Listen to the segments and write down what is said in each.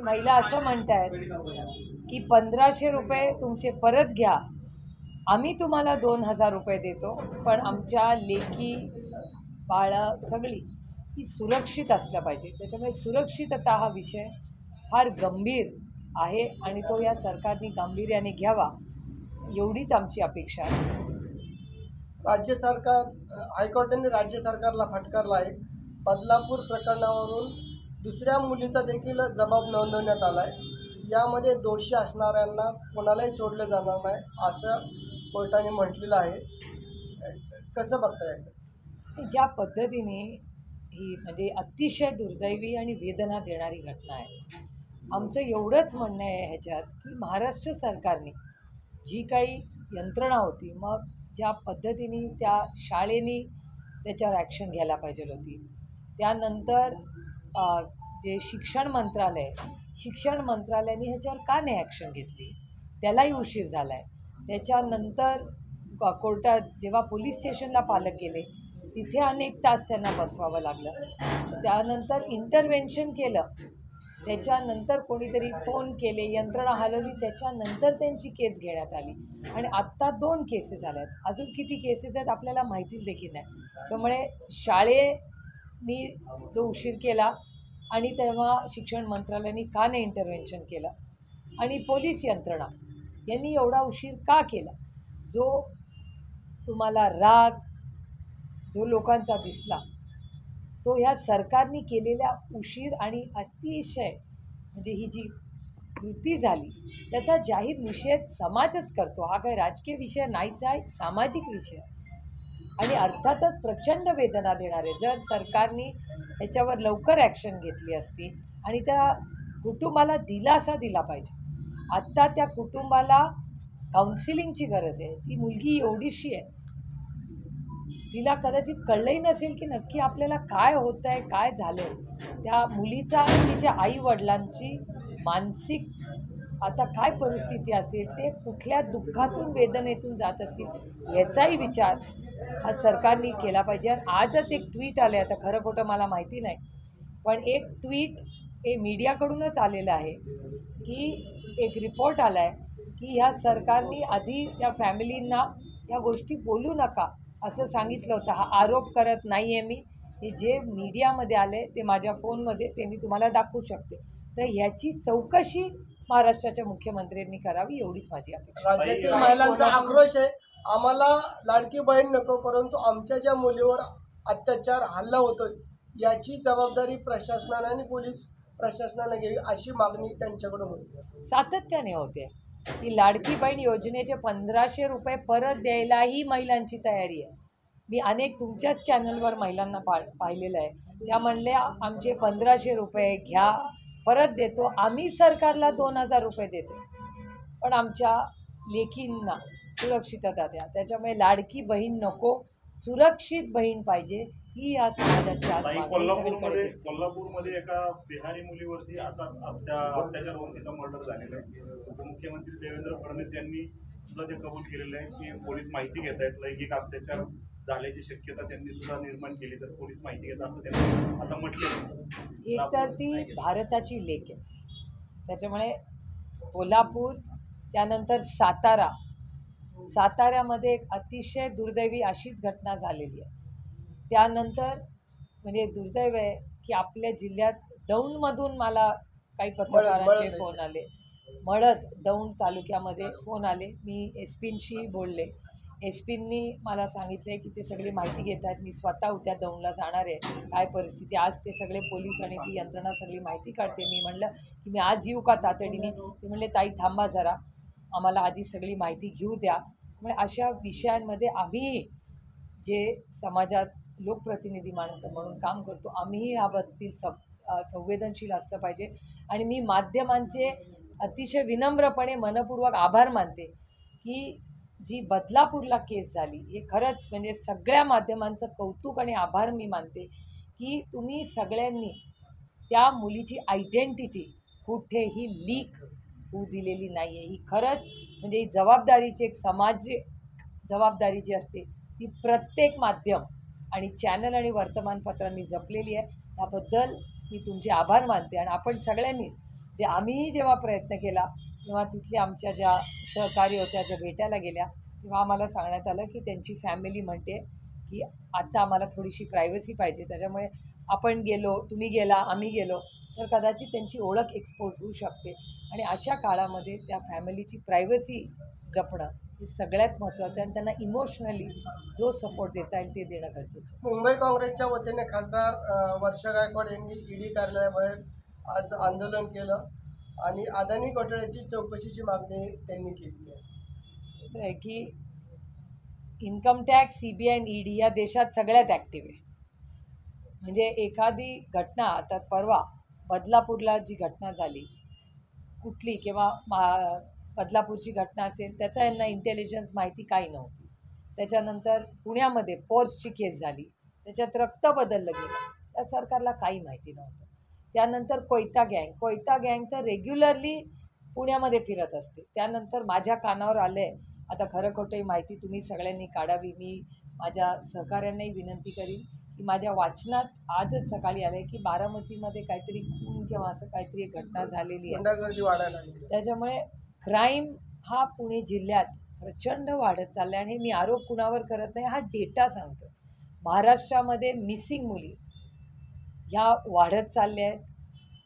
महिला असं म्हणतायत की 1500 रुपये तुमचे परत घ्या, आम्ही तुम्हाला 2000 रुपये देतो, पण आमच्या लेकी बाळं सगळी ही सुरक्षित असलं पाहिजे. त्याच्यामुळे सुरक्षितता हा विषय फार गंभीर आहे आणि तो या सरकारने गांभीर्याने घ्यावा, एवढीच आमची अपेक्षा आहे. राज्य सरकार हायकोर्टाने राज्य सरकारला फटकारला आहे. बदलापूर प्रकरणावरून दुसऱ्या मुलीचा देखील जबाब नोंदवण्यात आला आहे. यामध्ये दोषी असणाऱ्यांना कोणालाही सोडलं जाणार नाही असं कोर्टाने म्हटलेलं आहे. कसं बघताय? ज्या पद्धतीने ही म्हणजे अतिशय दुर्दैवी आणि वेदना देणारी घटना आहे. आमचं एवढंच म्हणणं आहे ह्याच्यात की महाराष्ट्र सरकारने जी काही यंत्रणा होती, मग ज्या पद्धतीने त्या शाळेने त्याच्यावर ॲक्शन घ्यायला पाहिजे होती. त्यानंतर जे शिक्षण मंत्रालयाने ह्याच्यावर का नाही ॲक्शन घेतली, त्यालाही उशीर झाला आहे. त्याच्यानंतर कोर्टात जेव्हा पोलीस स्टेशनला पालक गेले, तिथे अनेक तास त्यांना बसवावं लागलं. त्यानंतर इंटरव्हेन्शन केलं, त्याच्यानंतर कोणीतरी फोन केले, यंत्रणा हलवली, त्याच्यानंतर त्यांची केस घेण्यात आली आणि आत्ता 2 केसेस झाल्या आहेत. अजून किती केसेस आहेत आपल्याला माहितीच देखील नाही. त्यामुळे शाळेनी जो उशीर केला आणि तेव्हा शिक्षण मंत्रालयाने का नाही इंटरव्हेन्शन केलं आणि पोलीस यंत्रणा यांनी एवढा उशीर का केला, जो तुम्हाला राग जो लोकांचा दिसला, तो ह्या सरकारने केलेल्या उशीर आणि अतिशय म्हणजे ही जी कृती झाली त्याचा जाहीर निषेध समाजच करतो. हा काही राजकीय विषय नाहीच आहे, सामाजिक विषय आणि अर्थातच प्रचंड वेदना देणार आहे. जर सरकारने ह्याच्यावर लवकर ॲक्शन घेतली असती आणि त्या कुटुंबाला दिलासा दिला पाहिजे. आत्ता त्या कुटुंबाला काउन्सिलिंगची गरज आहे. ती मुलगी एवढीशी आहे, तिला कदाचित कळलंही नसेल की नक्की आपल्याला काय होतं आहे, काय झालं आहे. त्या मुलीचा आणि तिच्या आईवडिलांची मानसिक आता काय परिस्थिती असेल, ते कुठल्या दुःखातून वेदनेतून जात असतील याचाही विचार हा सरकारने केला पाहिजे. आणि आजच एक ट्विट आलं आहे, आता खरं खोटं मला माहिती नाही, पण एक ट्विट हे मीडियाकडूनच आलेलं आहे की एक रिपोर्ट आला आहे की ह्या सरकारने आधी त्या फॅमिलींना या गोष्टी बोलू नका असं सांगितलं होतं. हा आरोप करत नाही आहे मी, हे जे मीडियामध्ये आले ते माझ्या फोनमध्ये ते मी तुम्हाला दाखवू शकते. तर ह्याची चौकशी महाराष्ट्राच्या मुख्यमंत्र्यांनी करावी, एवढीच माझी अपेक्षा. राज्यातील महिलांचा आक्रोश आहे, आम्हाला लाडकी बहीण नको, परंतु आमच्या ज्या मुलीवर अत्याचार हल्ला होतोय याची जबाबदारी प्रशासनाने आणि पोलीस प्रशासनाने घ्यावी अशी मागणी त्यांच्याकडून होती. सातत्याने होते की लाडकी बहीण योजनेचे 1500 रुपये परत द्यायलाही महिलांची तयारी आहे. मी अनेक तुमच्याच चॅनलवर महिलांना पाहिलेलं आहे. त्या म्हणल्या आमचे 1500 रुपये घ्या, परत देतो, आम्ही सरकारला 2000 रुपये देतो, पण आमच्या लेकींना सुरक्षितता द्या. त्याच्यामुळे लाडकी बहीण नको, सुरक्षित बहीण पाहिजे, ही या समाजाची आज मागणी सगळीकडे दिसते. कोल्हापूरमध्ये एका बिहारी मुलीवरती असाच अत्याचार होऊन तिचा मर्डर झालेला आहे. उपमुख्यमंत्री देवेंद्र फडणवीस यांनी सुद्धा ते कबूल केलेलं आहे की पोलीस माहिती घेत आहेत, लैंगिक अत्याचार झाल्याची शक्यता त्यांनी सुद्धा निर्माण केली, तर पोलीस माहिती घेतात असं त्यांनी आता म्हटलं. एक तर ती भारताची लेक आहे, त्याच्यामुळे कोल्हापूर त्यानंतर साताऱ्यामध्ये एक अतिशय दुर्दैवी अशीच घटना झालेली आहे. त्यानंतर म्हणजे दुर्दैव आहे की आपल्या जिल्ह्यात दौंडमधून मला काही पत्रकारांचे फोन आले, दौंड तालुक्यामध्ये फोन आले. मी एस पींशी बोलले, एस पींनी मला सांगितले की ते सगळी माहिती घेत आहेत. मी स्वतः उद्या दौंडला जाणार आहे, काय परिस्थिती आज ते सगळे पोलीस आणि ती यंत्रणा सगळी माहिती काढते. मी म्हणलं की मी आज येऊ का तातडीने, ते म्हणले ताई थांबा जरा, आम्हाला आधी सगळी माहिती घेऊ द्या. म्हणजे अशा विषयांमध्ये आम्ही जे समाजात लोकप्रतिनिधी म्हणून काम करतो, आम्हीही याबाबतीत संवेदनशील असलं पाहिजे. आणि मी माध्यमांचे अतिशय विनम्रपणे मनपूर्वक आभार मानते की जी बदलापूरला केस झाली, हे खरंच म्हणजे सगळ्या माध्यमांचं कौतुक आणि आभार मी मानते की तुम्ही सगळ्यांनी त्या मुलीची आयडेंटिटी कुठेही लीक होऊ दिलेली नाही आहे. ही खरंच म्हणजे ही जबाबदारीची एक जबाबदारी जी असते ती प्रत्येक माध्यम आणि चॅनल आणि वर्तमानपत्रांनी जपलेली आहे. त्याबद्दल मी तुमचे आभार मानते. आणि आपण सगळ्यांनी जे आम्हीही जेव्हा प्रयत्न केला तेव्हा तिथल्या आमच्या ज्या सहकारी होत्या ज्या भेटायला गेल्या तेव्हा आम्हाला सांगण्यात आलं की त्यांची फॅमिली म्हणते की आता आम्हाला थोडीशी प्रायव्हसी पाहिजे, त्याच्यामुळे आपण गेलो, तुम्ही गेला, आम्ही गेलो तर कदाचित त्यांची ओळख एक्सपोज होऊ शकते आणि अशा काळामध्ये त्या फॅमिलीची प्रायव्हसी जपणं हे सगळ्यात महत्त्वाचं आणि त्यांना इमोशनली जो सपोर्ट देता येईल ते देणं गरजेचं आहे. मुंबई काँग्रेसच्या वतीने खासदार वर्षा गायकवाड यांनी ईडी कार्यालयाबाहेर आज आंदोलन केलं आणि अदानी घोटाळ्याची चौकशीची मागणी त्यांनी केली आहे. असं आहे की इन्कम टॅक्स, CBI आणि ED या देशात सगळ्यात ॲक्टिव्ह आहे. म्हणजे एखादी घटना, आता परवा बदलापूरला जी घटना झाली कुठली किंवा बदलापूरची घटना असेल त्याचा यांना इंटेलिजन्स माहिती काही नव्हती. त्याच्यानंतर पुण्यामध्ये पोर्सची केस झाली, त्याच्यात रक्त बदललं गेलं, त्या सरकारला काही माहिती नव्हतं. त्यानंतर कोयता गँग तर रेग्युलरली पुण्यामध्ये फिरत असते. त्यानंतर माझ्या कानावर आलं आहे, आता खरं खोटं ही माहिती तुम्ही सगळ्यांनी काढावी. मी माझ्या सहकाऱ्यांनाही विनंती करीन की माझ्या वाचनात आजच सकाळी आलं आहे की बारामतीमध्ये काहीतरी खून किंवा असं काहीतरी एक घटना झालेली आहे. गुंडागर्दी वाढायला लागली. त्याच्यामुळे क्राईम हा पुणे जिल्ह्यात प्रचंड वाढत चालला आहे आणि मी आरोप कुणावर करत नाही, हा डेटा सांगतो. महाराष्ट्रामध्ये मिसिंग मुली ह्या वाढत चालल्या आहेत.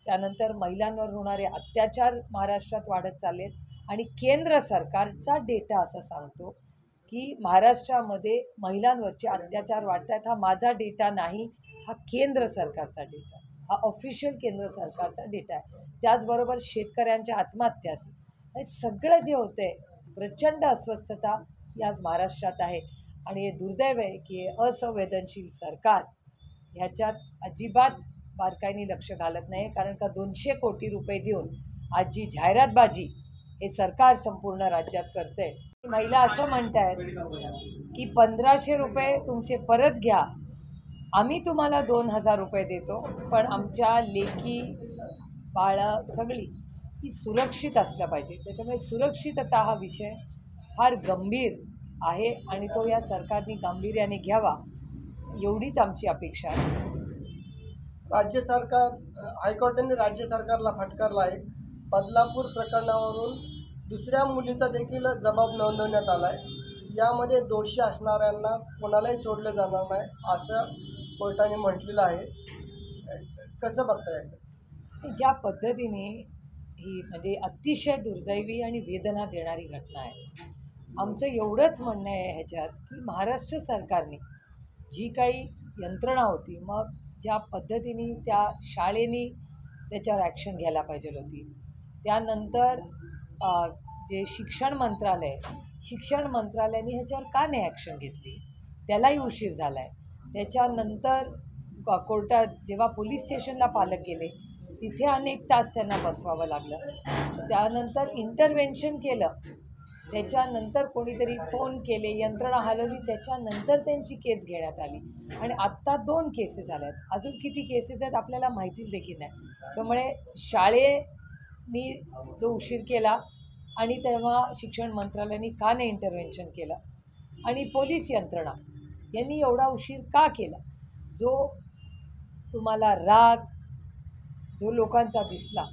त्यानंतर महिलांवर होणारे अत्याचार महाराष्ट्रात वाढत चालले आहेत आणि केंद्र सरकारचा डेटा असा सांगतो की महाराष्ट्रामध्ये महिलांवरचे अत्याचार वाढत आहेत. हा माझा डेटा नाही, हा केंद्र सरकारचा डेटा, हा ऑफिशियल केंद्र सरकारचा डेटा आहे. त्याचबरोबर शेतकऱ्यांच्या आत्महत्या असतील, हे सगळं जे होतं आहे प्रचंड अस्वस्थता ही आज महाराष्ट्रात आहे आणि हे दुर्दैव आहे की हे असंवेदनशील सरकार ह्याच्यात अजिबात बारकाईने लक्ष घालत नाही. कारण का 200 कोटी रुपये देऊन आज जी जाहिरातबाजी हे सरकार संपूर्ण राज्यात करतंय. महिला असं म्हणतायत की 1500 रुपये तुमचे परत घ्या, आम्ही तुम्हाला 2000 रुपये देतो, पण आमच्या लेकी बाळं सगळी ही सुरक्षित असलं पाहिजे. त्याच्यामुळे सुरक्षितता हा विषय फार गंभीर आहे आणि तो या सरकारने गांभीर्याने घ्यावा एवढीच आमची अपेक्षा आहे. राज्य सरकार हायकोर्टाने राज्य सरकारला फटकारला आहे. बदलापूर प्रकरणावरून दुसऱ्या मुलीचा देखील जबाब नोंदवण्यात आला आहे. यामध्ये दोषी असणाऱ्यांना कोणालाही सोडलं जाणार नाही असं कोर्टाने म्हटलेलं आहे. कसं बघताय? ज्या पद्धतीने ही म्हणजे अतिशय दुर्दैवी आणि वेदना देणारी घटना आहे. आमचं एवढंच म्हणणं आहे ह्याच्यात की महाराष्ट्र सरकारने जी काही यंत्रणा होती, मग ज्या पद्धतीने त्या शाळेने त्याच्यावर ॲक्शन घ्यायला पाहिजे होती. त्यानंतर जे शिक्षण मंत्रालयाने ह्याच्यावर का नाही ॲक्शन घेतली, त्यालाही उशीर झाला आहे. त्याच्यानंतर कोर्टात जेव्हा पोलीस स्टेशनला पालक गेले तिथे अनेक तास त्यांना बसवावं लागलं. त्यानंतर इंटरव्हेन्शन केलं, त्याच्यानंतर कोणीतरी फोन केले, यंत्रणा हलवली, त्याच्यानंतर त्यांची केस घेण्यात आली आणि आत्ता 2 केसेस झाल्या आहेत. अजून किती केसेस आहेत आपल्याला माहितीच देखील नाही. त्यामुळे शाळेनी जो उशीर केला आणि तेव्हा शिक्षण मंत्रालयाने का नाही इंटरव्हेन्शन केलं आणि पोलीस यंत्रणा यांनी एवढा उशीर का केला, जो तुम्हाला राग जो लोकांचा दिसला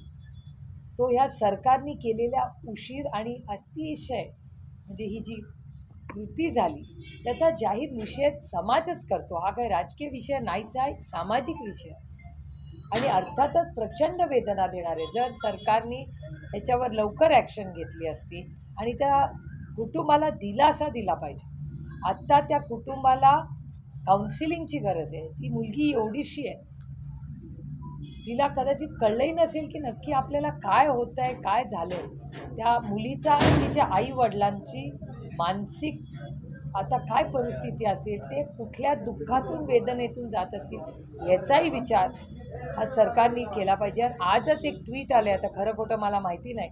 तो ह्या सरकारने केलेल्या उशीर आणि अतिशय म्हणजे ही जी कृती झाली त्याचा जाहीर निषेध समाजच करतो. हा काही राजकीय विषय नाहीच आहे, सामाजिक विषय आणि अर्थातच प्रचंड वेदना देणारे. जर सरकारने ह्याच्यावर लवकर ॲक्शन घेतली असती आणि त्या कुटुंबाला दिलासा दिला पाहिजे. आत्ता त्या कुटुंबाला काउन्सिलिंगची गरज आहे. ती मुलगी एवढीशी आहे, तिला कदाचित कळलंही नसेल की नक्की आपल्याला काय होतं आहे, काय झालं आहे. त्या मुलीचा आणि तिच्या आईवडिलांची मानसिक आता काय परिस्थिती असेल, ते कुठल्या दुःखातून वेदनेतून जात असतील याचाही विचार हा सरकारने केला पाहिजे. आणि आजच एक ट्विट आलं आहे, आता खरं खोटं मला माहिती नाही,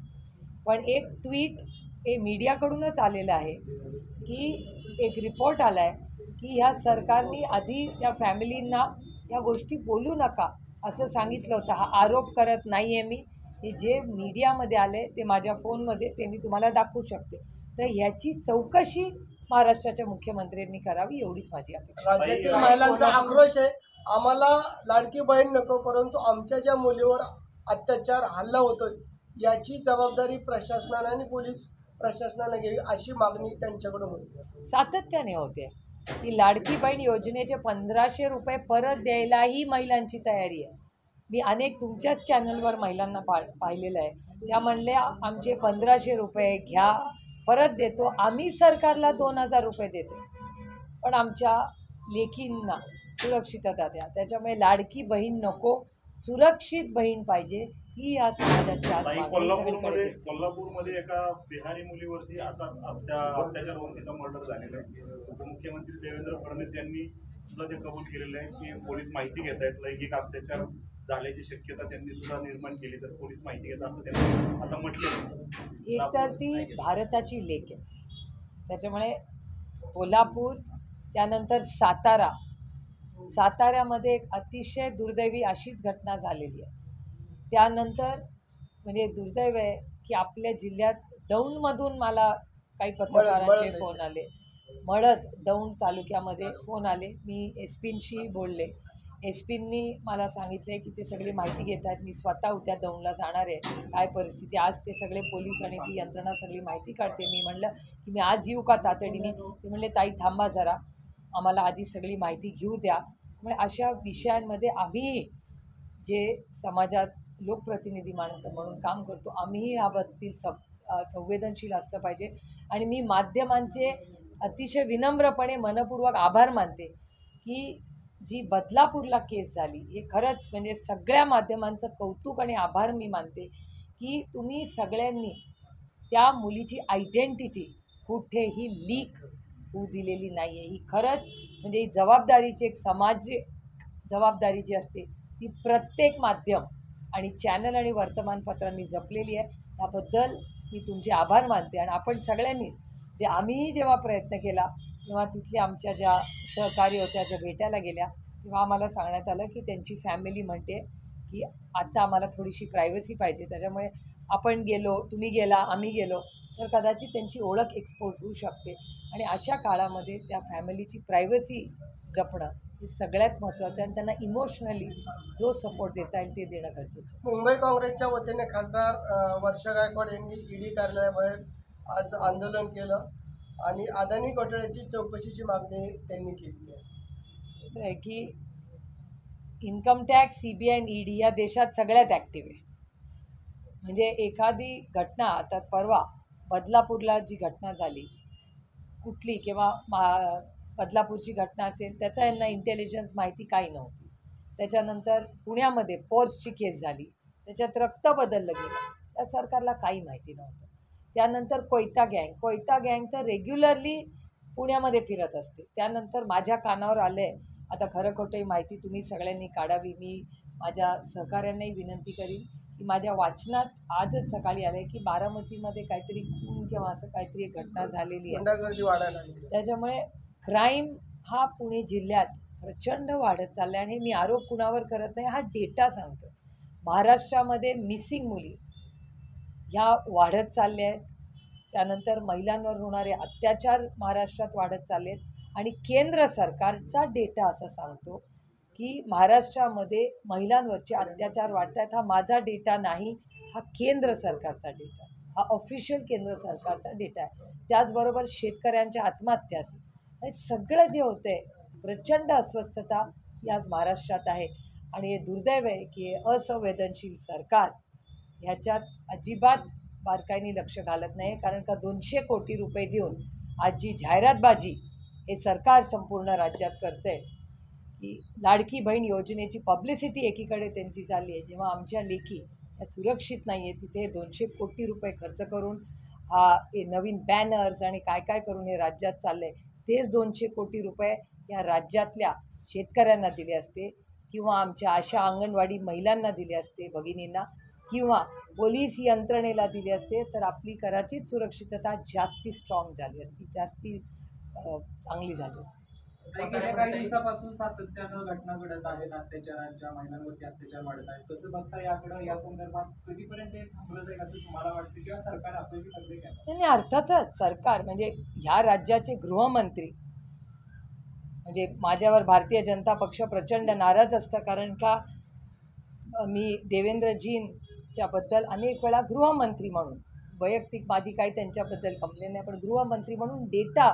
पण एक ट्विट हे मीडियाकडूनच आलेलं आहे की एक रिपोर्ट आला आहे की ह्या सरकारने आधी त्या फॅमिलींना या गोष्टी बोलू नका असं सांगितलं होतं. हा आरोप करत नाही आहे मी, हे जे मीडियामध्ये आले ते माझ्या फोनमध्ये ते मी तुम्हाला दाखवू शकते. तर ह्याची चौकशी महाराष्ट्राच्या मुख्यमंत्र्यांनी करावी एवढीच माझी अपेक्षा. राज्यातील महिलांचा आक्रोश आहे, आम्हाला लाडकी बहीण नको, परंतु आमच्या ज्या मुलीवर अत्याचार हल्ला होतोय याची जबाबदारी प्रशासनाने आणि पोलीस प्रशासनाने घ्यावी अशी मागणी त्यांच्याकडून होती. सातत्याने होते की लाडकी बहीण योजनेचे 1500 रुपये परत द्यायलाही महिलांची तयारी आहे. मी अनेक तुमच्याच चॅनलवर महिलांना पाहिलेलं आहे. त्या म्हणल्या आमचे 1500 रुपये घ्या, परत देतो, आम्ही सरकारला 2000 रुपये देतो, पण आमच्या लेकींना सुरक्षितता द्या. त्याच्यामुळे लाडकी बहीण नको, सुरक्षित बहीण पाहिजे, ही या समाजाची आज ताई, मागणी सगळीकडे दिसते. कोल्हापूरमध्ये एका बिहारी मुलीवरती असाच अत्याचार होऊन तिथं मर्डर झालेलं आहे. उपमुख्यमंत्री देवेंद्र फडणवीस यांनी सुद्धा ते कबूल केलेलं आहे की पोलीस माहिती घेत आहेत, लैंगिक अत्याचार झाल्याची शक्यता त्यांनी सुद्धा निर्माण केली, तर पोलीस माहिती घेतात असं त्यांनी आता म्हटलं. एक तर ती भारताची लेक आहे, त्याच्यामुळे कोल्हापूर, त्यानंतर साताऱ्यामध्ये एक अतिशय दुर्दैवी अशीच घटना झालेली आहे. त्यानंतर म्हणजे दुर्दैव आहे की आपल्या जिल्ह्यात दौंडमधून मला काही पत्रकारांचे फोन आले, मळद दौंड तालुक्यामध्ये फोन आले. मी एसपींशी बोलले. एसपींनी मला सांगितले की ते सगळी माहिती घेत आहेत. मी स्वतः उद्या दौंडला जाणार आहे, काय परिस्थिती. आज ते सगळे पोलीस आणि ती यंत्रणा सगळी माहिती काढते. मी म्हणलं की मी आज येऊ का तातडीने. ते म्हणले ताई थांबा जरा, आम्हाला आधी सगळी माहिती घेऊ द्या. म्हणजे अशा विषयांमध्ये आम्ही जे समाजात लोकप्रतिनिधी म्हणून काम करतो, आम्हीही याबाबतीत संवेदनशील असलं पाहिजे. आणि मी माध्यमांचे अतिशय विनम्रपणे मनपूर्वक आभार मानते की जी बदलापूरला केस झाली, हे खरंच म्हणजे सगळ्या माध्यमांचं कौतुक आणि आभार मी मानते की तुम्ही सगळ्यांनी त्या मुलीची आयडेंटिटी कुठेही लीक होऊ दिलेली नाही आहे. ही खरंच म्हणजे ही जबाबदारीची एक जबाबदारी जी असते ती प्रत्येक माध्यम आणि चॅनल आणि वर्तमानपत्रांनी जपलेली आहे. त्याबद्दल मी तुमचे आभार मानते. आणि आपण सगळ्यांनी जे आम्हीही जेव्हा प्रयत्न केला तेव्हा तिथल्या आमच्या ज्या सहकारी होत्या, ज्या भेटायला गेल्या, तेव्हा आम्हाला सांगण्यात आलं की त्यांची फॅमिली म्हणते की आता आम्हाला थोडीशी प्रायव्हसी पाहिजे, त्याच्यामुळे आपण गेलो, तुम्ही गेला, आम्ही गेलो तर कदाचित त्यांची ओळख एक्सपोज होऊ शकते. आणि अशा काळामध्ये त्या फॅमिलीची प्रायव्हसी जपणं हे सगळ्यात महत्त्वाचं, आणि त्यांना इमोशनली जो सपोर्ट देता येईल ते देणं गरजेचं आहे. मुंबई काँग्रेसच्या वतीने खासदार वर्षा गायकवाड यांनी ईडी कार्यालयाबाहेर आज आंदोलन केलं आणि अदानी घोटाळ्याची चौकशीची मागणी त्यांनी केली आहे. असं आहे की इन्कम टॅक्स, CBI आणि ED या देशात सगळ्यात ॲक्टिव्ह आहे. म्हणजे एखादी घटना, आता परवा बदलापूरला जी घटना झाली कुठली, किंवा बदलापूरची घटना असेल, त्याचा यांना इंटेलिजन्स माहिती काही नव्हती. त्याच्यानंतर पुण्यामध्ये पोर्सची केस झाली, त्याच्यात रक्त बदललं गेलं, त्या सरकारला काही माहिती नव्हतं. त्यानंतर कोयता गँग तर रेग्युलरली पुण्यामध्ये फिरत असते. त्यानंतर माझ्या कानावर आलं आहे, आता खरं खोटंही माहिती तुम्ही सगळ्यांनी काढावी. मी माझ्या सहकाऱ्यांनाही विनंती करीन की माझ्या वाचनात आजच सकाळी आलं आहे की बारामतीमध्ये काहीतरी खून किंवा असं काहीतरी एक घटना झालेली आहे. गुंडागर्दी वाढायला लागली. त्याच्यामुळे क्राईम हा पुणे जिल्ह्यात प्रचंड वाढत चालला आहे. आणि मी आरोप कुणावर करत नाही, हा डेटा सांगतो. महाराष्ट्रामध्ये मिसिंग मुली ह्या वाढत चालल्या आहेत. त्यानंतर महिलांवर होणारे अत्याचार महाराष्ट्रात वाढत चालले आहेत. आणि केंद्र सरकारचा डेटा असं सांगतो की महाराष्ट्रामध्ये महिलांवरचे अत्याचार वाढत आहेत. हा माझा डेटा नाही, हा केंद्र सरकारचा डेटा, हा ऑफिशियल केंद्र सरकारचा डेटा आहे. त्याचबरोबर शेतकऱ्यांच्या आत्महत्या असतील, हे सगळं जे होतं आहे, प्रचंड अस्वस्थता ही आज महाराष्ट्रात आहे. आणि हे दुर्दैव आहे की असंवेदनशील सरकार ह्याच्यात अजिबात बारकाईने लक्ष घालत नाही. कारण का 200 कोटी रुपये देऊन आज जी जाहिरातबाजी हे सरकार संपूर्ण राज्यात करतं आहे की लाडकी बहीण योजनेची पब्लिसिटी एकीकडे त्यांची चालली आहे, जेव्हा आमच्या लेकी ह्या सुरक्षित नाही आहे, तिथे 200 कोटी रुपये खर्च करून हे नवीन बॅनर्स आणि काय काय करून हे राज्यात चाललं आहे. तेच 200 कोटी रुपये या राज्यातल्या शेतकऱ्यांना दिले असते, किंवा आमच्या आशा अंगणवाडी महिलांना दिले असते, भगिनींना, किंवा पोलीस यंत्रणेला दिले असते, तर आपली कदाचित सुरक्षितता जास्ती स्ट्रॉंग झाली असती, जास्ती चांगली झाली असती. गेल्या काही दिवसापासून सातत्यानं घटना घडत आहेत, अत्याचारांच्या, महिलांवरती अत्याचार वाढत आहेत. कसं बघता याकडं, या संदर्भात कधीपर्यंत हे थांबलं जाईल असं तुम्हाला वाटतं, किंवा सरकार आपल्याशी करते का? नाही, अर्थातच सरकार म्हणजे ह्या राज्याचे गृहमंत्री म्हणजे माझ्यावर भारतीय जनता पक्ष प्रचंड नाराज असतं. कारण का मी देवेंद्रजी च्याबद्दल अनेक वेळा गृहमंत्री म्हणून, वैयक्तिक माझी काही त्यांच्याबद्दल कंप्लेंट नाही, पण गृहमंत्री म्हणून डेटा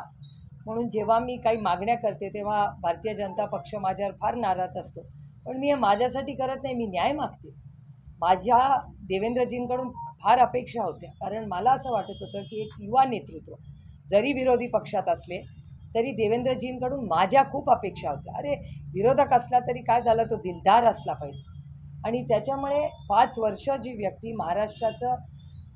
म्हणून जेव्हा मी काही मागण्या करते तेव्हा भारतीय जनता पक्ष माझ्यावर फार नाराज असतो. पण मी हे माझ्यासाठी करत नाही, मी न्याय मागते. माझ्या देवेंद्रजींकडून फार अपेक्षा होत्या, कारण मला असं वाटत होतं की एक युवा नेतृत्व जरी विरोधी पक्षात असले तरी देवेंद्रजींकडून माझ्या खूप अपेक्षा होत्या. अरे विरोधक असला तरी काय झालं, तो दिलदार असला पाहिजे. आणि त्याच्यामुळे 5 वर्ष जी व्यक्ती महाराष्ट्राचं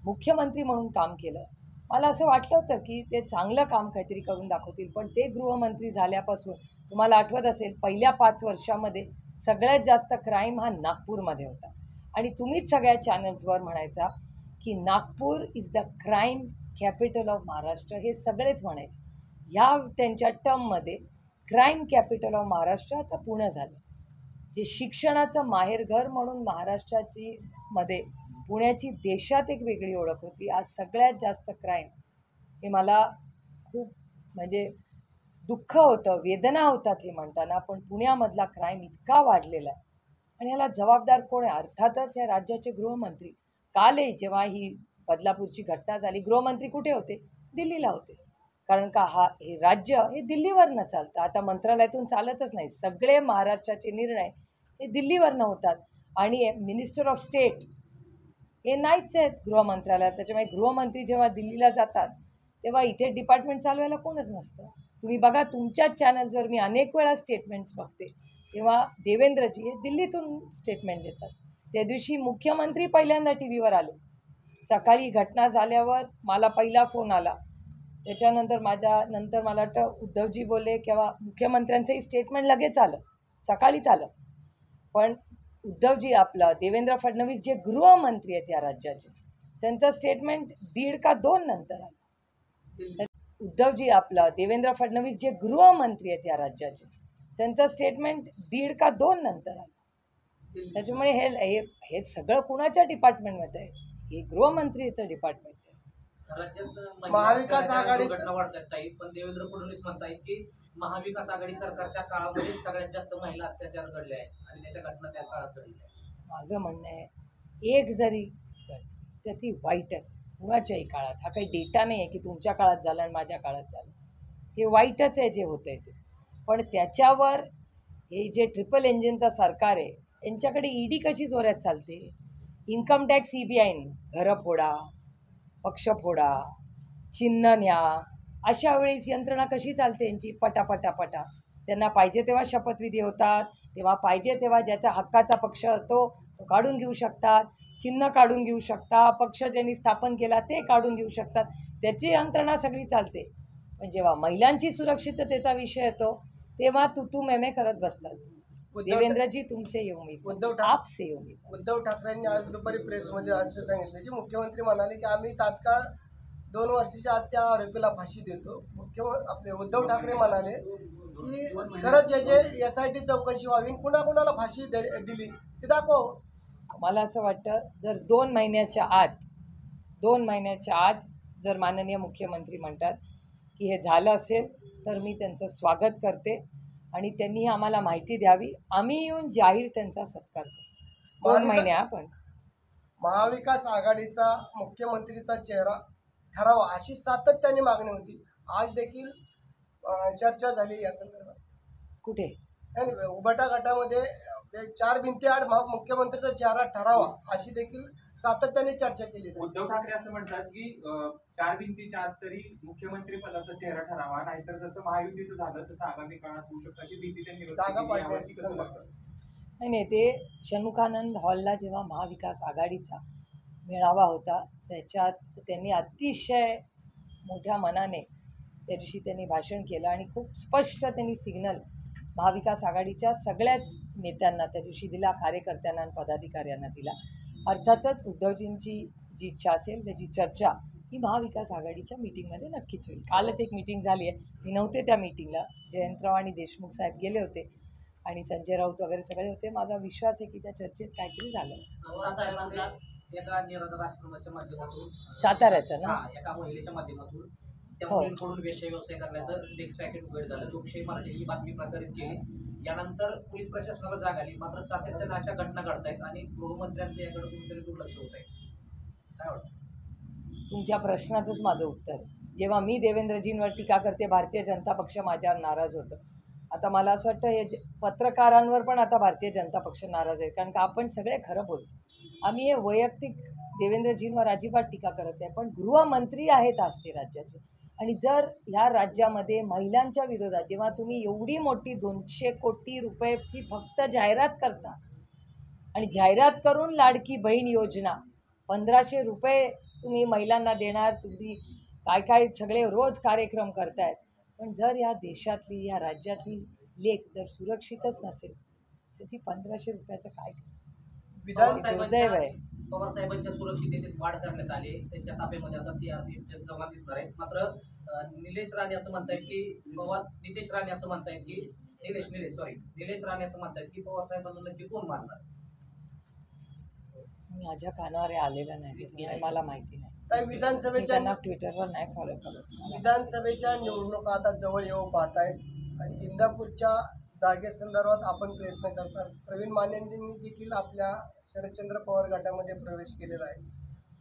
मुख्यमंत्री म्हणून काम केलं, मला असं वाटलं होतं की ते चांगलं काम काहीतरी करून दाखवतील. पण ते गृहमंत्री झाल्यापासून तुम्हाला आठवत असेल, पहिल्या 5 वर्षामध्ये सगळ्यात जास्त क्राईम हा नागपूरमध्ये होता. आणि तुम्हीच सगळ्या चॅनल्सवर म्हणायचा की Nagpur is the crime capital of Maharashtra, हे सगळेच म्हणायचे. ह्या त्यांच्या टर्ममध्ये क्राईम कॅपिटल ऑफ महाराष्ट्र आता पुणं झालं. जे शिक्षणाचं माहेरघर म्हणून महाराष्ट्राची मध्ये पुण्याची देशात एक वेगळी ओळख होती, आज सगळ्यात जास्त क्राईम, हे मला खूप म्हणजे दुःख होतं, वेदना होतात हे म्हणताना. पण पुण्यामधला क्राईम इतका वाढलेला आहे आणि ह्याला जबाबदार कोण आहे? अर्थातच या राज्याचे गृहमंत्री. कालही जेव्हा ही बदलापूरची घटना झाली, गृहमंत्री कुठे होते? दिल्लीला होते. कारण का हे राज्य हे दिल्लीवरनं चालतं. आता मंत्रालयातून चालतच नाही, सगळे महाराष्ट्राचे निर्णय हे दिल्लीवरनं होतात. आणि मिनिस्टर ऑफ स्टेट हे नाहीच आहेत गृहमंत्रालयात. त्याच्यामुळे गृहमंत्री जेव्हा दिल्लीला जातात तेव्हा इथे डिपार्टमेंट चालवायला कोणच नसतं. तुम्ही बघा, तुमच्याच चॅनल्सवर मी अनेक वेळा स्टेटमेंट्स बघते, तेव्हा देवेंद्रजी हे दिल्लीतून स्टेटमेंट देतात. त्या दिवशी मुख्यमंत्री पहिल्यांदा टी व्हीवर आले. सकाळी घटना झाल्यावर मला पहिला फोन आला. त्याच्यानंतर नंतर मला वाटतं उद्धवजी बोलले किंवा मुख्यमंत्र्यांचंही स्टेटमेंट लगेच आलं, सकाळीच आलं. पण उद्धवजी आपलं देवेंद्र फडणवीस जे गृहमंत्री आहेत या राज्याचे, त्यांचं स्टेटमेंट 1.5 का 2 नंतर आलं. उद्धवजी आपलं देवेंद्र फडणवीस जे गृहमंत्री आहेत या राज्याचे, त्यांचं स्टेटमेंट 1.5 का 2 नंतर आलं. त्याच्यामुळे हे सगळं कुणाच्या डिपार्टमेंटमध्ये आहे? हे गृहमंत्रीचं डिपार्टमेंट आहे. महाविकास आघाडीचं घटना वाढतात ताई, पण देवेंद्र फडणवीस म्हणतायत की महाविकास आघाडी सरकारच्या काळामध्ये सगळ्यात जास्त महिला अत्याचार घडले आहेत आणि त्याच्या घटना त्या काळात घडल्या आहेत. माझं म्हणणं आहे, एक जरी तर ती वाईटच कुणाच्याही काळात. हा काही डेटा नाही आहे की तुमच्या काळात झालं आणि माझ्या काळात झालं. हे वाईटच आहे जे होतं आहे ते. पण त्याच्यावर हे जे ट्रिपल इंजिनचं सरकार आहे, यांच्याकडे ईडी कशी जोरात चालते? इन्कम टॅक्स CBI, घरं फोडा, पक्ष फोडा, चिन्ह न्या, अशा वेळेस यंत्रणा कशी चालते यांची? पटा. त्यांना पाहिजे तेव्हा शपथविधी होतात, तेव्हा पाहिजे तेव्हा ज्याच्या हक्काचा पक्ष तो काढून घेऊ शकतात, चिन्ह काढून घेऊ शकतात, पक्ष ज्यांनी स्थापन केला ते काढून घेऊ शकतात, त्याची यंत्रणा सगळी चालते. पण जेव्हा महिलांची सुरक्षिततेचा विषय येतो तेव्हा तू मेमे करत बसतात. देवेंद्रजी तुमसे ये उम्मीद, आपसे ये उम्मीद. उद्धव ठाकरेंनी आज दुपारी प्रेसमध्ये असं सांगितलं की मुख्यमंत्री म्हणाले की आम्ही तात्काळ 2 वर्षाच्या आत त्या आरोपीला फाशी देतो. आपले उद्धव ठाकरे म्हणाले की खरंच याचे SIT चौकशी व्हावी, कुणाला फाशी दिली ते दाखव. मला असं वाटतं, जर 2 महिन्याच्या आत जर माननीय मुख्यमंत्री म्हणतात की हे झालं असेल तर मी त्यांचं स्वागत करते आणि त्यांनी आम्हाला माहिती द्यावी, आम्ही येऊन जाहीर त्यांचा सत्कार करू. 2 महिने आपण महाविकास आघाडीचा मुख्यमंत्रीचा चेहरा ठरावा अशी सातत्याने मागणी होती. आज देखील चर्चा झाली या संदर्भात. कुठे? आणि उभाटा गटामध्ये 4 भिंतीआड मुख्यमंत्रीचा चेहरा ठरावा अशी देखील सातत्याने चर्चा केली. उद्धव ठाकरे असं म्हणतात की 4 भिंतीच्या आत तरी मुख्यमंत्री पदाचा चेहरा ठरावा, नाहीतर जसं महायुतीचं झालं तसं आगामी काळात होऊ शकतं अशी भीती त्यांनी व्यक्त जागा केली. यावरती कसं पाडण्याची बघता? नाही, ते षण्मुखानंद हॉलला जेव्हा महाविकास आघाडीचा मेळावा होता त्याच्यात त्यांनी अतिशय मोठ्या मनाने त्या दिवशी त्यांनी भाषण केलं आणि खूप स्पष्ट त्यांनी सिग्नल महाविकास आघाडीच्या सगळ्याच नेत्यांना त्या दिवशी दिला, कार्यकर्त्यांना आणि पदाधिकाऱ्यांना दिला. अर्थातच उद्धवजींची जी इच्छा असेल त्याची चर्चा ही महाविकास आघाडीच्या मीटिंगमध्ये नक्कीच होईल. कालच एक मीटिंग झाली आहे, मी नव्हते त्या मीटिंगला. जयंतराव आणि देशमुख साहेब गेले होते आणि संजय राऊत वगैरे सगळे होते. माझा विश्वास आहे की त्या चर्चेत काहीतरी झालं असेल. एका निराधार आश्रमाच्या माध्यमातून साताऱ्याचं ना, एका महिलेच्या माध्यमातून त्या हो. मुलींकडून व्यवसाय करण्याचं सेक्स रॅकेट उघड झालं. लोकशाही मराठीची बातमी प्रसारित केली. यानंतर पोलीस प्रशासनाला जाग आली, मात्र सातत्यानं अशा घटना घडतायत आणि गृहमंत्र्यांचं याकडे कुठेतरी दुर्लक्ष होत आहे. काय वाटतं? तुमच्या प्रश्नाचंच माझं उत्तर. जेव्हा मी देवेंद्रजींवर टीका करते, भारतीय जनता पक्ष माझ्यावर नाराज होतं. आता मला असं वाटतं पत्रकारांवर पण आता भारतीय जनता पक्ष नाराज आहे, कारण का आपण सगळे खरं बोलतो. आम्ही हे वैयक्तिक देवेंद्रजींवर अजिबात टीका करत नाही, पण गृहमंत्री आहेत आज ते राज्याचे. आणि जर ह्या राज्यामध्ये महिलांच्या विरोधात जेव्हा तुम्ही एवढी मोठी 200 कोटी रुपयाची फक्त जाहिरात करता आणि जाहिरात करून लाडकी बहीण योजना 1500 रुपये तुम्ही महिलांना देणार, तुम्ही काय काय सगळे रोज कार्यक्रम करतायत, पण जर या देशातली या राज्यातली लेक जर सुरक्षितच नसेल तर ती 1500 रुपयाचं काय विधान दुर्दैव आहे. पवार साहेबांच्या सुरक्षिततेत वाढ करण्यात आली. त्यांच्या ताब्यामध्ये आता सीआरपीएफचे जवान दिसणार आहेत. मात्र निलेश राणे असं म्हणतायत की नितेश राणे असं म्हणतायत की निलेश राणे असं म्हणतायत की पवार साहेबांना नक्की कोण मारणार. माझ्या कानावर हे आलेलं नाही, त्याच्यामुळे मला माहिती नाही. काही मी विधानसभेच्या त्यांना ट्विटरवर नाही फॉलो करत. विधानसभेच्या निवडणुका आता जवळ येऊ पाहत आहेत आणि इंदापूरच्या जागेसंदर्भात आपण प्रयत्न करतात. प्रवीण मानेंनी देखील आपल्या शरदचंद्र पवार गटामध्ये प्रवेश केलेला आहे,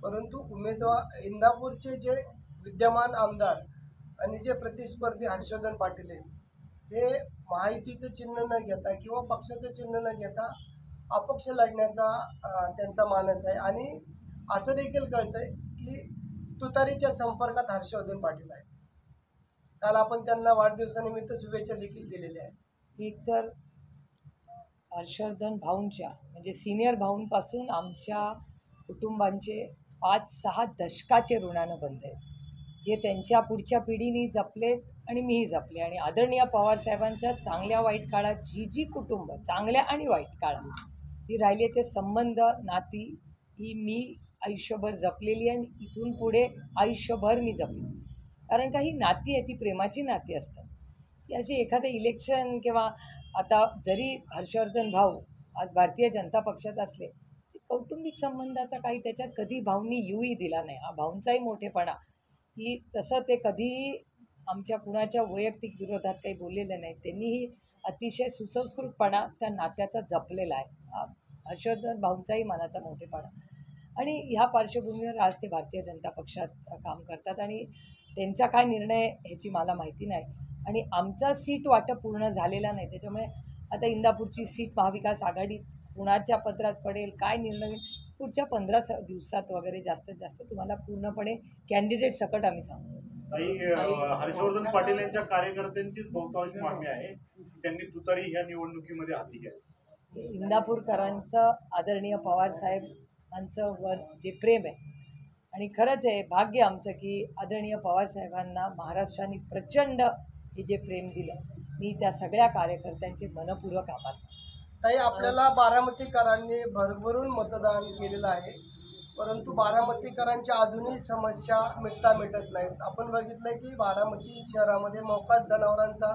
परंतु उमेदवार इंदापूरचे जे विद्यमान आमदार आणि जे प्रतिस्पर्धी हर्षवर्धन पाटील आहेत हे महायुतीचं चिन्ह न घेता किंवा पक्षाचं चिन्ह न घेता अपक्ष लढण्याचा त्यांचा मानस आहे. आणि असं देखील कळतंय की तुतारीच्या संपर्कात हर्षवर्धन पाटील आहे. काल आपण त्यांना वाढदिवसानिमित्त शुभेच्छा देखील दिलेल्या आहेत. एक तर हर्षवर्धन भाऊंच्या म्हणजे सिनियर भाऊंपासून आमच्या कुटुंबांचे 5-6 दशकाचे ऋणानं बंध आहेत, जे त्यांच्या पुढच्या पिढीने जपलेत आणि मीही जपले. आणि आदरणीय पवारसाहेबांच्या चांगल्या वाईट काळात जी कुटुंब चांगल्या आणि वाईट काळात जी राहिली ते संबंध नाती ही मी आयुष्यभर जपलेली आणि इथून पुढे आयुष्यभर मी जपली. कारण का ही नाती आहे ती प्रेमाची नाती असतात. ती अशी एखादं इलेक्शन किंवा आता जरी हर्षवर्धन भाऊ आज भारतीय जनता पक्षात असले, कौटुंबिक संबंधाचा काही त्याच्यात कधी भाऊंनी येऊही दिला नाही. हा भाऊंचाही मोठेपणा की तसं ते कधीही आमच्या कुणाच्या वैयक्तिक विरोधात काही बोललेलं नाही. त्यांनीही अतिशय सुसंस्कृतपणा त्या नात्याचा जपलेला आहे. हा हर्षवर्धन भाऊंचाही मनाचा मोठेपणा. आणि ह्या पार्श्वभूमीवर आज ते भारतीय जनता पक्षात काम करतात आणि त्यांचा काय निर्णय ह्याची मला माहिती नाही. आणि आमचा सीट वाटप पूर्ण झालेला नाही, त्याच्यामुळे आता इंदापूरची सीट महाविकास आघाडीत कुणाच्या पत्रात पडेल, काय निर्णय होईल, पुढच्या 15 दिवसात वगैरे जास्तीत जास्त तुम्हाला पूर्णपणे कॅन्डिडेट सकट आम्ही सांगू. हर्षवर्धन पाटील यांच्या कार्यकर्त्यांचीच बहुतांश मागणी आहे की त्यांनी तुतारी ह्या निवडणुकीमध्ये हाती घ्यावी. इंदापूरकरांचं आदरणीय पवारसाहेबांचं वर जे प्रेम आहे आणि खरंच आहे भाग्य आमचं की आदरणीय पवारसाहेबांना महाराष्ट्राने प्रचंड हे जे प्रेम दिलं, मी त्या सगळ्या कार्यकर्त्यांचे मनपूर्वक आभार. काही आपल्याला बारामतीकरांनी भरभरून मतदान केलेलं आहे, परंतु बारामतीकरांच्या अजूनही समस्या मिटत नाहीत. आपण बघितलंय की बारामती शहरामध्ये मोकाट जनावरांचा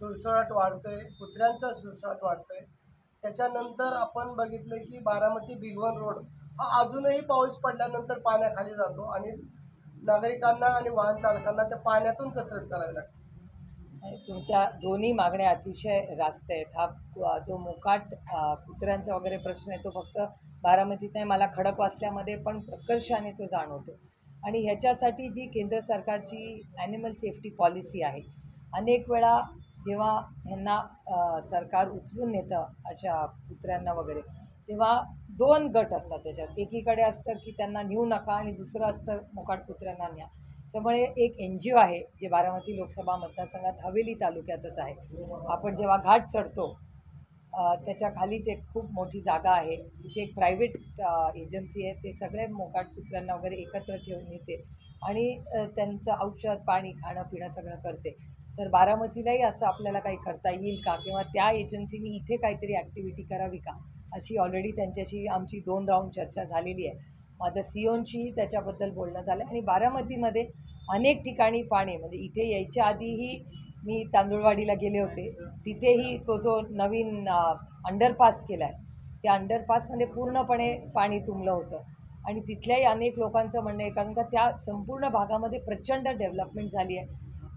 सुळसुळाट वाढतोय, कुत्र्यांचा सुळसुळाट वाढतोय. त्याच्यानंतर आपण बघितलंय की बारामती भिगवण रोड हा अजूनही पाऊस पडल्यानंतर पाण्याखाली जातो आणि नागरिकांना आणि वाहन चालकांना त्या पाण्यातून कसरत करावी लागते. तुमच्या दोन्ही मागण्या अतिशय रास्त आहेत. हा जो मोकाट कुत्र्यांचा वगैरे प्रश्न आहे तो फक्त बारामतीत नाही, मला खडकवासल्यामध्ये पण प्रकर्षाने तो जाणवतो. आणि ह्याच्यासाठी जी केंद्र सरकारची ॲनिमल सेफ्टी पॉलिसी आहे, अनेक वेळा जेव्हा ह्यांना सरकार उचलून नेतं अशा कुत्र्यांना वगैरे, तेव्हा 2 गट असतात त्याच्यात. एकीकडे असतं की त्यांना नेऊ नका आणि दुसरं असतं मोकाट कुत्र्यांना न्या. त्यामुळे एक NGO आहे जे बारामती लोकसभा मतदारसंघात हवेली तालुक्यातच आहे. आपण जेव्हा घाट चढतो त्याच्या खालीच एक खूप मोठी जागा आहे, तिथे एक प्रायव्हेट एजन्सी आहे, ते सगळे मोकाट कुत्र्यांना वगैरे एकत्र ठेवून येते आणि त्यांचं औषध पाणी खाणं पिणं सगळं करते. तर बारामतीलाही असं आपल्याला काही करता येईल का किंवा त्या एजन्सीनी इथे काहीतरी ॲक्टिव्हिटी करावी का, अशी ऑलरेडी त्यांच्याशी आमची 2 राऊंड चर्चा झालेली आहे. माझं CEOंशीही त्याच्याबद्दल बोलणं झालं. आणि बारामतीमध्ये अनेक ठिकाणी पाणी म्हणजे इथे यायच्या आधीही मी तांदुळवाडीला गेले होते, तिथेही तो जो नवीन अंडरपास केला आहे त्या अंडरपासमध्ये पूर्णपणे पाणी तुंबलं होतं. आणि तिथल्याही अनेक लोकांचं म्हणणं आहे, कारण का त्या संपूर्ण भागामध्ये प्रचंड डेव्हलपमेंट झाली आहे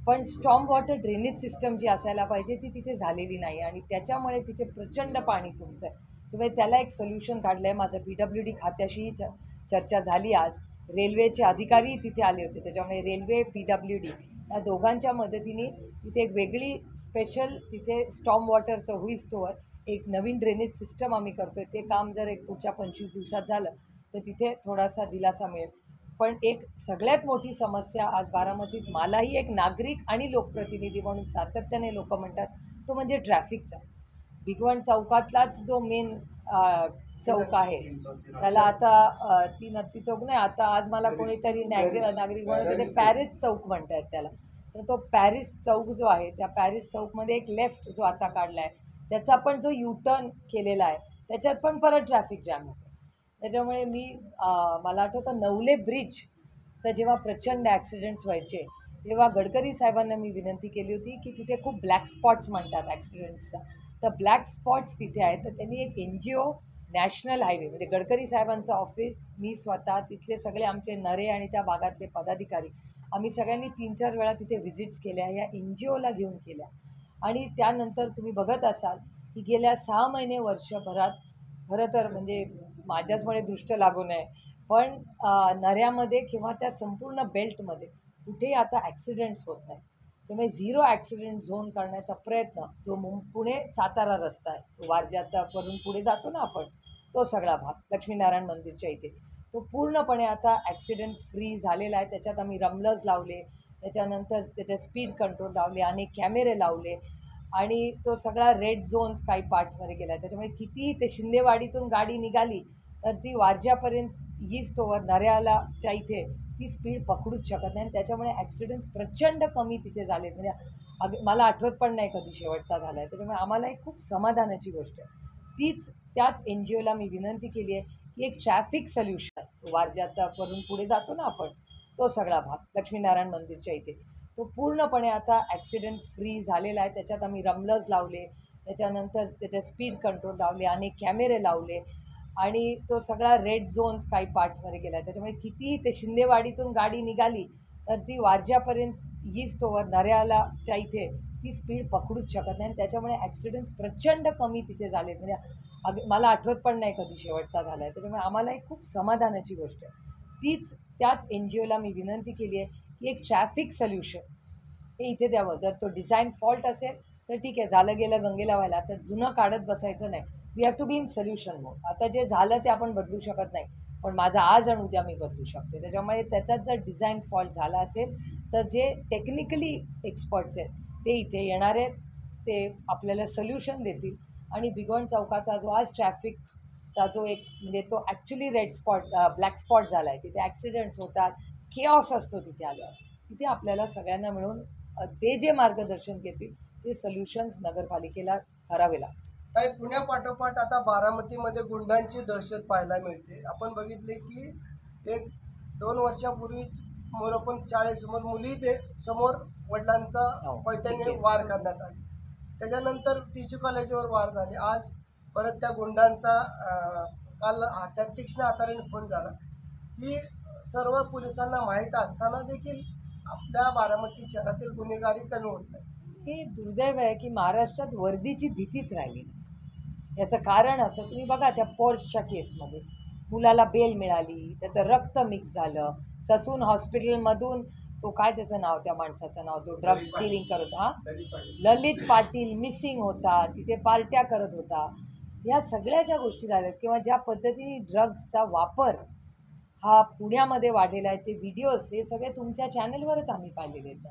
पण स्टॉर्म वॉटर ड्रेनेज सिस्टम जी असायला पाहिजे ती तिथे झालेली नाही आणि त्याच्यामुळे तिचे प्रचंड पाणी तुंबतं आहे. त्यामुळे त्याला एक सोल्युशन काढलं आहे. माझं PWD खात्याशीही चर्चा झाली आज. रेल्वेचे अधिकारी तिथे आले होते. त्याच्यामुळे रेल्वे, PWD या दोघांच्या मदतीने तिथे एक वेगळी स्पेशल तिथे स्टॉर्म वॉटरचं होईस्तोवर एक नवीन ड्रेनेज सिस्टम आम्ही करतो आहे. ते काम जर एक पुढच्या 25 दिवसात झालं तर तिथे थोडासा दिलासा मिळेल. पण एक सगळ्यात मोठी समस्या आज बारामतीत मलाही एक नागरिक आणि लोकप्रतिनिधी म्हणून सातत्याने लोक म्हणतात तो म्हणजे ट्रॅफिकचा. भिगवण चौकातलाच जो मेन चौक आहे त्याला आता तीन हत्ती चौक नाही, आता आज मला कोणीतरी नागरिक म्हणत होते पॅरिस चौक म्हणतात त्याला. तर तो पॅरिस चौक जो आहे त्या पॅरिस चौकमध्ये एक लेफ्ट जो आता काढला आहे त्याचा पण जो U-टर्न केलेला आहे त्याच्यात पण परत ट्रॅफिक जॅम होतं. त्याच्यामुळे मला आठवतं नवले ब्रिज तर जेव्हा प्रचंड ॲक्सिडेंट्स व्हायचे तेव्हा गडकरी साहेबांना मी विनंती केली होती की तिथे खूप ब्लॅक स्पॉट्स म्हणतात ॲक्सिडेंट्सचा, तर ब्लॅक स्पॉट्स तिथे आहेत. तर त्यांनी एक NGO नॅशनल हायवे म्हणजे गडकरी साहेबांचं ऑफिस, मी स्वतः, तिथले सगळे आमचे नरे आणि त्या भागातले पदाधिकारी आम्ही सगळ्यांनी 3-4 वेळा तिथे व्हिजिट्स केल्या, या NGOला घेऊन केल्या. आणि त्यानंतर तुम्ही बघत असाल की गेल्या 6 महिने वर्षभरात खरं तर म्हणजे माझ्याचमुळे दृष्ट लागू नये पण नऱ्यामध्ये किंवा त्या संपूर्ण बेल्टमध्ये कुठेही आता ॲक्सिडेंट्स होत नाही. त्यामुळे 0 ॲक्सिडेंट झोन करण्याचा प्रयत्न जो पुणे सातारा रस्ता आहे, तो वारज्याचा वरून पुढे जातो ना आपण, तो सगळा भाग लक्ष्मीनारायण मंदिरच्या इथे तो पूर्णपणे आता ॲक्सिडेंट फ्री झालेला आहे. त्याच्यात आम्ही रमलर्स लावले, त्याच्यानंतर त्याचे स्पीड कंट्रोल लावले, अनेक कॅमेरे लावले आणि तो सगळा रेड झोन्स काही पार्ट्समध्ये गेला आहे. त्याच्यामुळे कितीही ते शिंदेवाडीतून गाडी निघाली तर ती वारज्यापर्यंत येईस्तोवर नऱ्यालाच्या इथे ती स्पीड पकडूच शकत नाही आणि त्याच्यामुळे ॲक्सिडेंट्स प्रचंड कमी तिथे झाले. म्हणजे मला आठवत पण नाही कधी शेवटचा झाला आहे. त्याच्यामुळे आम्हाला एक खूप समाधानाची गोष्ट आहे. त्याच NGOला मी विनंती केली आहे की एक ट्रॅफिक सोल्युशन वारज्याचा वरून पुढे जातो ना आपण, तो सगळा भाग लक्ष्मीनारायण मंदिरच्या इथे तो पूर्णपणे आता ॲक्सिडेंट फ्री झालेला आहे. त्याच्यात आम्ही रमलर्स लावले, त्याच्यानंतर त्याचे स्पीड कंट्रोल लावले, अनेक कॅमेरे लावले आणि तो सगळा रेड झोन्स काही पार्ट्समध्ये गेला आहे. त्याच्यामुळे कितीही ते शिंदेवाडीतून गाडी निघाली तर ती वारज्यापर्यंत येईस्तोवर नऱ्यालाच्या इथे ती स्पीड पकडूच शकत नाही आणि त्याच्यामुळे ॲक्सिडेंट्स प्रचंड कमी तिथे झालेत. म्हणजे मला आठवत पण नाही कधी शेवटचा झाला आहे. त्याच्यामुळे आम्हाला एक खूप समाधानाची गोष्ट आहे. त्याच NGOला मी विनंती केली आहे की एक ट्रॅफिक सोल्युशन हे इथे द्यावं. जर तो डिझाईन फॉल्ट असेल तर ठीक आहे, झालं गेलं गंगेला व्हायला, तर जुनं काढत बसायचं नाही. We have to be in solution mode. आता जे झालं ते आपण बदलू शकत नाही, पण माझा आज आणि उद्या मी बदलू शकते. त्याच्यामुळे त्याच्यात जर डिझाईन फॉल्ट झाला असेल तर जे टेक्निकली एक्सपर्ट्स आहेत ते इथे येणार आहेत, ते आपल्याला सोल्युशन देतील आणि भिगवण चौकाचा जो आज ट्रॅफिकचा जो एक म्हणजे तो actually red spot black spot झाला आहे, तिथे ॲक्सिडेंट्स होतात, केऑस असतो तिथे आल्यावर, तिथे आपल्याला सगळ्यांना मिळून ते जे मार्गदर्शन घेतील ते सोल्युशन्स नगरपालिकेला करावे लागतात. काही पुण्यापाठोपाठ आता बारामतीमध्ये गुंडांची दहशत पाहायला मिळते. आपण बघितले की 1-2 वर्षापूर्वीच मोरोपंत शाळेसमोर मुली ते समोर वडिलांचा पैठ्याने वार करण्यात आले. त्याच्यानंतर TC कॉलेजवर वार झाले. आज परत त्या गुंडांचा काल त्या तीक्ष्ण हाताने फोन झाला की सर्व पोलिसांना माहीत असताना देखील आपल्या बारामती शहरातील गुन्हेगारी कमी होत नाही. हे दुर्दैव आहे की महाराष्ट्रात वर्दीची भीतीच राहिली नाही. याचं कारण असं तुम्ही बघा त्या पोर्सच्या केसमध्ये मुलाला बेल मिळाली, त्याचं रक्त मिक्स झालं, ससून हॉस्पिटलमधून तो काय त्याचं नाव त्या माणसाचं नाव जो ड्रग्ज डिलिंग करत ललित पाटील मिसिंग होता, तिथे पार्ट्या करत होता. ह्या सगळ्या ज्या गोष्टी झाल्यात किंवा ज्या पद्धतीने ड्रग्जचा वापर हा पुण्यामध्ये वाढलेला आहे, ते व्हिडिओज हे सगळे तुमच्या चॅनलवरच आम्ही पाहिलेले आहेत.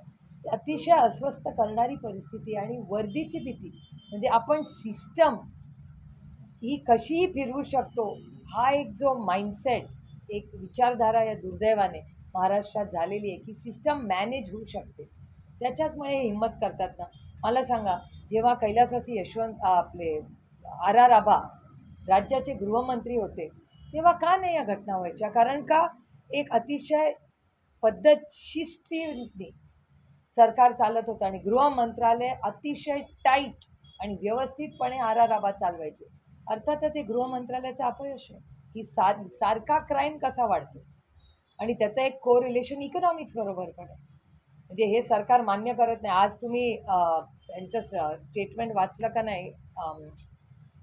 ते अतिशय अस्वस्थ करणारी परिस्थिती आणि वर्दीची भीती म्हणजे आपण सिस्टम ही कशीही फिरवू शकतो हा एक जो माइंडसेट, एक विचारधारा या दुर्दैवाने महाराष्ट्रात झालेली आहे की सिस्टम मॅनेज होऊ शकते. त्याच्याचमुळे हे हिंमत करतात ना. मला सांगा, जेव्हा कैलासवासी यशवंत आपले RR आबा राज्याचे गृहमंत्री होते तेव्हा का नाही या घटना व्हायच्या? कारण का एक अतिशय शिस्तीने सरकार चालत होतं आणि गृह मंत्रालय अतिशय टाईट आणि व्यवस्थितपणे RR आबा चालवायचे. अर्थातच हे गृह मंत्रालयाचं अपयश आहे की सारखा क्राईम कसा वाढतो आणि त्याचं एक कोरिलेशन इकॉनॉमिक्स बरोबर पण आहे. म्हणजे हे सरकार मान्य करत नाही. आज तुम्ही यांचं स्टेटमेंट वाचलं का नाही?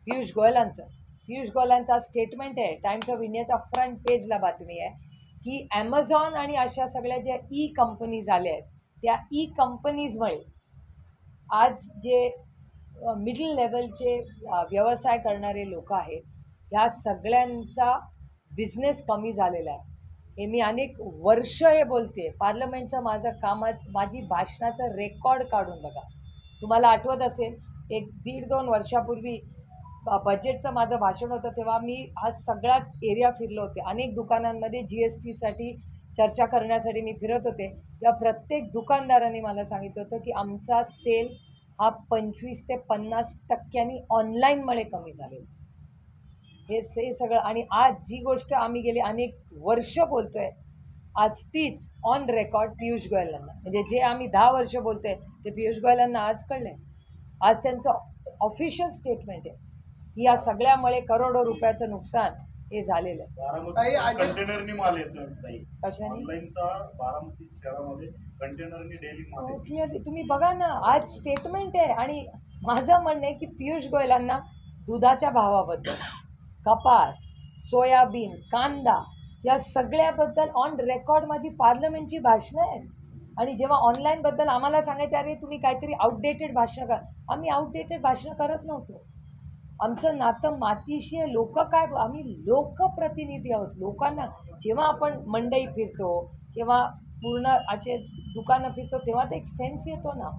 पियुष गोयलांचा स्टेटमेंट आहे. टाइम्स ऑफ इंडियाच्या फ्रंट पेजला बातमी आहे की ॲमेझॉन आणि अशा सगळ्या ज्या ई कंपनीज आल्या आहेत, त्या ई कंपनीजमुळे आज जे मिडल लेवलचे व्यवसाय करणारे लोक आहेत, ह्या सगळ्यांचा बिझनेस कमी झालेला आहे. हे मी अनेक वर्ष हे बोलते. पार्लमेंटचं माझी भाषणाचं रेकॉर्ड काढून बघा. तुम्हाला आठवत असेल, 1-1.5-2 वर्षापूर्वी बजेटचं माझं भाषण होतं, तेव्हा मी हा सगळा एरिया फिरले होते. अनेक दुकानांमध्ये GSTसाठी चर्चा करण्यासाठी मी फिरत होते. या प्रत्येक दुकानदाराने मला सांगितलं होतं की आमचा सेल हा 25 ते 50% ऑनलाईनमुळे कमी झालेला. हे सगळं. आणि आज जी गोष्ट आम्ही गेली अनेक वर्ष बोलतोय, आज तीच ऑन रेकॉर्ड पियुष गोयलांना, म्हणजे जे आम्ही 10 वर्ष बोलतोय ते पियुष गोयलांना आज कळलंय. आज त्यांचं ऑफिशियल स्टेटमेंट आहे की या सगळ्यामुळे करोडो रुपयाचं नुकसान हे झालेलं आहे. ताई, बारामती आज- कंटेनरनी माल येतो ताई. कशाने? ऑनलाईनचा बारामती शहरामध्ये कंटेनरनी डेली माल येतो. क्लिअरली तुम्ही बघा ना, आज स्टेटमेंट आहे. आणि माझं म्हणणं आहे की पियुष गोयलांना दुधाच्या भावाबद्दल, कपास, सोयाबीन, कांदा या सगळ्याबद्दल ऑन रेकॉर्ड माझी पार्लमेंटची भाषणं आहेत. आणि जेव्हा ऑनलाईनबद्दल आम्हाला सांगायचं अरे तुम्ही काहीतरी आउटडेटेड भाषणं कर, आम्ही आउटडेटेड भाषणं करत नव्हतो. आमचं नातं मातीशी आहे. लोक काय, आम्ही लोकप्रतिनिधी आहोत. लोकांना जेव्हा आपण मंडई फिरतो किंवा पूर्ण असे दुकानं फिरतो, तेव्हा तर एक सेन्स येतो ना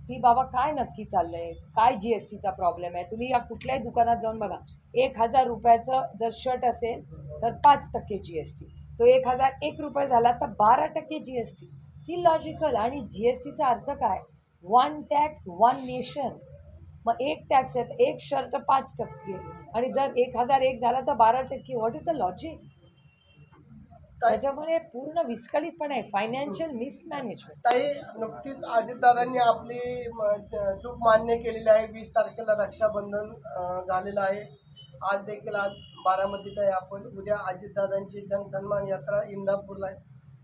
की बाबा काय नक्की चाललंय, काय GSTचा प्रॉब्लेम आहे. तुम्ही या कुठल्याही दुकानात जाऊन बघा, 1,000 रुपयाचं जर शर्ट असेल तर 5% GST, तो 1,001 रुपये झाला तर 12% GST. ची लॉजिकल. आणि GSTचा अर्थ काय? 1 टॅक्स 1 नेशन. मग एक टॅक्स आहे, एक शर्ट 5%, आणि जर 1,001 झाला तर 12%. What is the logic? त्याच्यामुळे पूर्ण विस्कळीतपणा आहे, फायनान्शियल मिसमॅनेजमेंट. ताई, नुकतीच अजितदादांनी आपली चूक मान्य केलेली आहे. 20 तारखेला रक्षाबंधन झालेलं आहे. आज देखील बारामतीत आहे आपण. उद्या अजितदादांची जनसन्मान यात्रा इंदापूरला आहे.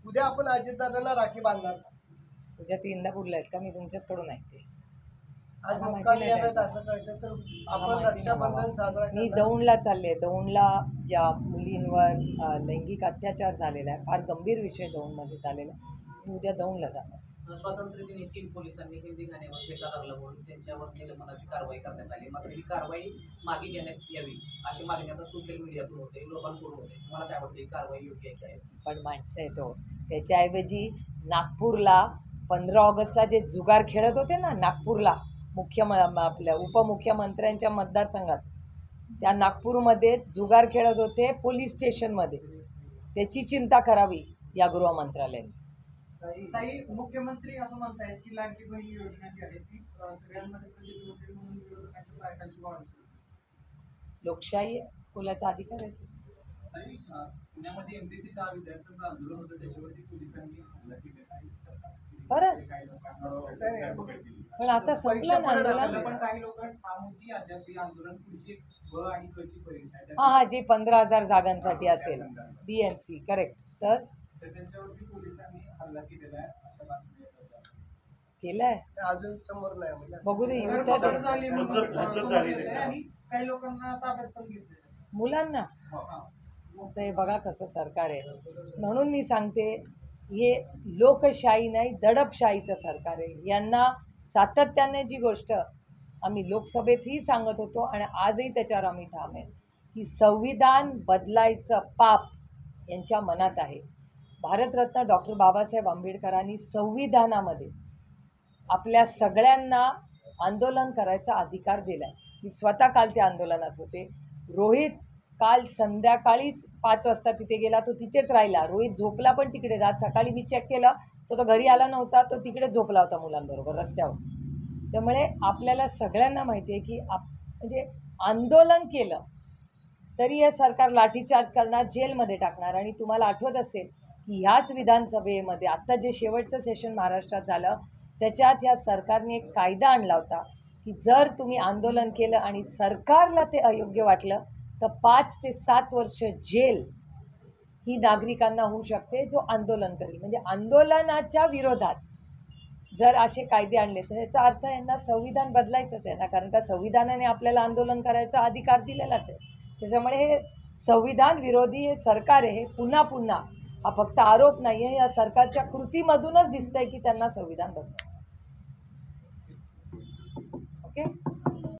उद्या आपण अजितदादांना राखी बांधणार का? तुझ्या ती इंदापूरला आहेत का? मी तुमच्याचकडून ऐकते. आज मला मुक्कामी माहिती येत नाही आहेत असं कळतं, तर मला आपण माहिती नाही रक्षाबंधन बाबा. साजरा मी करणार. दौंडला चालले. दौंडला ज्या मुलींवर लैंगिक अत्याचार झालेला आहे, फार गंभीर विषय दौंडमध्ये झालेला आहे. मी उद्या दौंडला जाणार. स्वातंत्र्य दिनी 3 पोलिसांनी हिंदी गाण्यावर फेका लागला म्हणून त्यांच्यावर निलंबनाची कारवाई करण्यात आली. मात्र ही कारवाई मागे घेण्यात यावी अशी मागणी आता सोशल मीडियातून होते, लोकांकडून होते. तुम्हाला काय वाटतं, ही कारवाई योग्य आहे काय? पण माणसं आहे तो. त्याच्याऐवजी नागपूरला 15 ऑगस्टला जे जुगार खेळत होते ना, नागपूरला आपल्या उपमुख्यमंत्र्यांच्या मतदारसंघात, त्या नागपूरमध्ये जुगार खेळत होते पोलीस स्टेशनमध्ये. त्याची चिंता करावी या गृहमंत्रालयाने. ताई, मुख्यमंत्री असं म्हणतायत की लाडकी बहीण योजना जी आहे ती सगळ्यांमध्ये प्रसिद्ध होते म्हणून विरोधकांच्या पायखालची वाढ होते. लोकशाही आहे, बोलायचा अधिकार आहे. ताई, पुण्यामध्ये MPSCच्या विद्यार्थ्यांचं आंदोलन होतं, त्याच्यावरती पोलिसांनी हल्ला केलेला आहे. परत काही लोकांना पण आता संपलं ना आंदोलन. पण काही लोक ठामहोती अद्याप हे आंदोलन पुढची ब आणि क ची परीक्षा आहे. हा, जे 15,000 जागांसाठी असेल, BNC, करेक्ट. तर त्यांच्यावरती पोलिसांनी हल्ला केलेला आहे अशा बातम्या येतात. केलंय, अजून समोर नाही म्हणजे बघू दे. येऊ धरपकड तर झाली म्हणून हुज्जत समोर झाली येतंय आणि काही लोकांना ताब्यात पण घेतलेलं आहे. मुलांना. तर हे बघा कसं सरकार आहे. म्हणून मी सांगते, हे लोकशाही नाही, दडपशाहीचं सरकार आहे. यांना सातत्याने जी गोष्ट आम्ही लोकसभेतही सांगत होतो आणि आजही त्याच्यावर आम्ही ठाम आहे की संविधान बदलायचं पाप यांच्या मनात आहे. भारतरत्न डॉक्टर बाबासाहेब आंबेडकरांनी संविधानामध्ये आपल्या सगळ्यांना आंदोलन करायचा अधिकार दिला आहे. मी स्वतः काल त्या आंदोलनात होते. रोहित काल संध्याकाळीच 5 वाजता तिथे गेला, तो तिथेच राहिला. रोहित झोपला पण तिकडे. आज सकाळी मी चेक केलं, तो घरी आला नव्हता, तो तिकडे झोपला होता मुलांबरोबर रस्त्यावर. त्यामुळे आपल्याला सगळ्यांना माहिती आहे की म्हणजे आंदोलन केलं तरी हे सरकार लाठीचार्ज करणार, जेलमध्ये टाकणार. आणि तुम्हाला आठवत असेल की ह्याच विधानसभेमध्ये आत्ता जे शेवटचं सेशन महाराष्ट्रात झालं, त्याच्यात ह्या सरकारने एक कायदा आणला होता की जर तुम्ही आंदोलन केलं आणि सरकारला ते अयोग्य वाटलं तर 5 ते 7 वर्ष जेल ही नागरिकांना होऊ शकते जो आंदोलन करेल. म्हणजे आंदोलनाच्या विरोधात जर असे कायदे आणले तर याचा अर्थ यांना संविधान बदलायचंच आहे ना, कारण का संविधानाने आपल्याला आंदोलन करायचा अधिकार दिलेलाच आहे. त्याच्यामुळे हे संविधान विरोधी हे सरकार आहे. हे पुन्हा पुन्हा, हा फक्त आरोप नाही आहे, या सरकारच्या कृतीमधूनच दिसतंय की त्यांना संविधान बदलायचं. ओके.